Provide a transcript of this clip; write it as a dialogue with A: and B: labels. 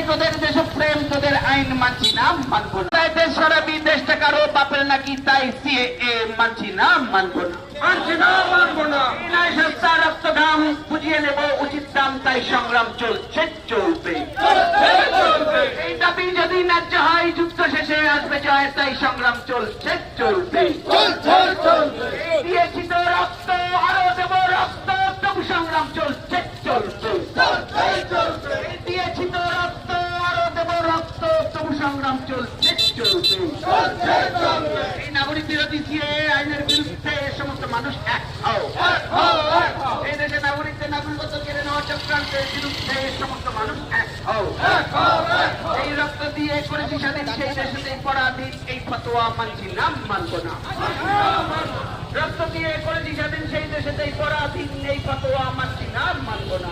A: তোদের দেশপ্রেম, তোদের আইন মানছি না, মানবো না। দেশ সারা বিদেশটা কারো বাপের নাকি, তাই সিএএ মানছি না, মানবো না, মানছি না, মানবো না। সস্তা রক্ত ঘাম বুঝিয়ে নেব উচিত দাম, তাই সংগ্রাম চলছে, চলবে। এই দাবি যদি ন্যায্য হয়, যুদ্ধ শেষে আসবে জয়, তাই সংগ্রাম চলছে, চলবে। দিয়েছি তো রক্ত, আরো দেব রক্ত, তবু সংগ্রাম চলছে, চলবে। দিয়েছি তো রক্ত, আরো দেব রক্ত, তবু সংগ্রাম চলছে, চলবে। এই নাগরিক বিরোধী সিএএ আইনের বিরুদ্ধে সমস্ত মানুষ এক হও। এই দেশে নাগরিকদের নাগরিকত্ব কেড়ে নেওয়া চক্রান্তের বিরুদ্ধে সমস্ত মানুষ এক হও। এই রক্ত দিয়ে করেছি স্বাধীন সেই দেশেতেই পরাধীন, এই ফতোয়া মানছি না, মানবো না। রক্ত দিয়ে করেছি স্বাধীন সেই দেশেতেই পরাধীন, এই ফতোয়া মানছি না, মানবো না।